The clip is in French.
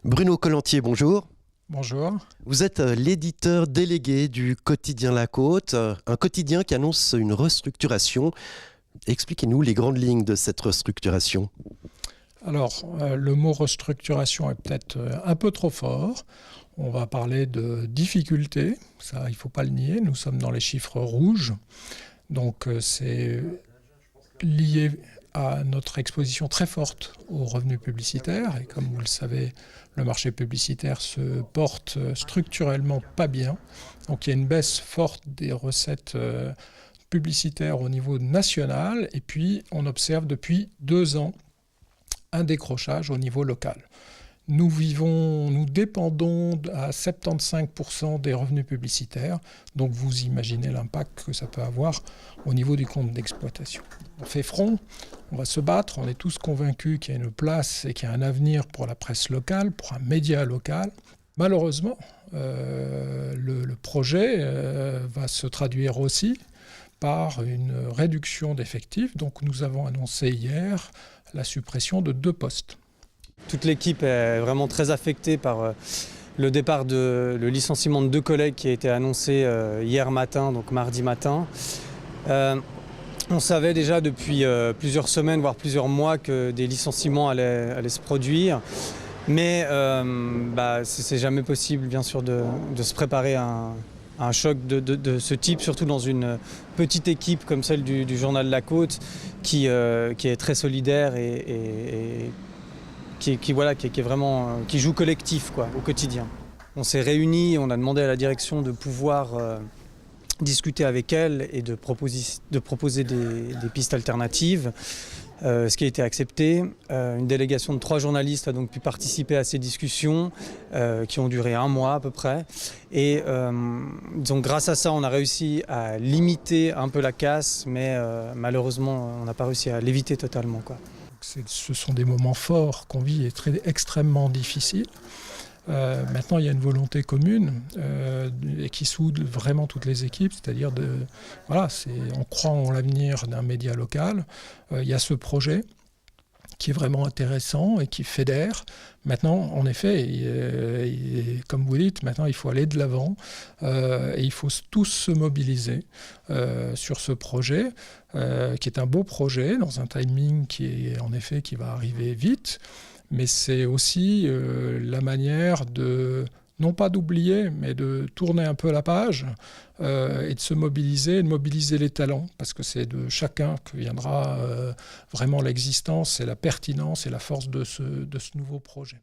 Bruno Collantier, bonjour. Bonjour. Vous êtes l'éditeur délégué du quotidien La Côte, un quotidien qui annonce une restructuration. Expliquez-nous les grandes lignes de cette restructuration. Alors, le mot restructuration est peut-être un peu trop fort. On va parler de difficultés, ça il ne faut pas le nier, nous sommes dans les chiffres rouges. Donc c'est lié à notre exposition très forte aux revenus publicitaires. Et comme vous le savez, le marché publicitaire se porte structurellement pas bien. Donc il y a une baisse forte des recettes publicitaires au niveau national. Et puis on observe depuis 2 ans un décrochage au niveau local. Nous dépendons à 75% des revenus publicitaires, donc vous imaginez l'impact que ça peut avoir au niveau du compte d'exploitation. On fait front, on va se battre, on est tous convaincus qu'il y a une place et qu'il y a un avenir pour la presse locale, pour un média local. Malheureusement, le projet va se traduire aussi par une réduction d'effectifs. Donc nous avons annoncé hier la suppression de 2 postes. Toute l'équipe est vraiment très affectée par le départ le licenciement de 2 collègues qui a été annoncé hier matin, donc mardi matin. On savait déjà depuis plusieurs semaines, voire plusieurs mois, que des licenciements allaient se produire. Mais c'est jamais possible, bien sûr, de se préparer à un choc de ce type, surtout dans une petite équipe comme celle du Journal La Côte, qui est très solidaire et qui joue collectif au quotidien. On s'est réunis, on a demandé à la direction de pouvoir discuter avec elle et de proposer des pistes alternatives, ce qui a été accepté. Une délégation de 3 journalistes a donc pu participer à ces discussions qui ont duré 1 mois à peu près. Et donc grâce à ça, on a réussi à limiter un peu la casse, mais malheureusement, on n'a pas réussi à l'éviter totalement, Ce sont des moments forts qu'on vit et extrêmement difficiles. Maintenant, il y a une volonté commune et qui soude vraiment toutes les équipes, c'est-à-dire on croit en l'avenir d'un média local. Il y a ce projet qui est vraiment intéressant et qui fédère. Maintenant, en effet, comme vous dites, maintenant il faut aller de l'avant et il faut tous se mobiliser sur ce projet qui est un beau projet dans un timing qui va arriver vite. Mais c'est aussi la manière non pas d'oublier, mais de tourner un peu la page et de se mobiliser, de mobiliser les talents, parce que c'est de chacun que viendra vraiment l'existence et la pertinence et la force de ce nouveau projet.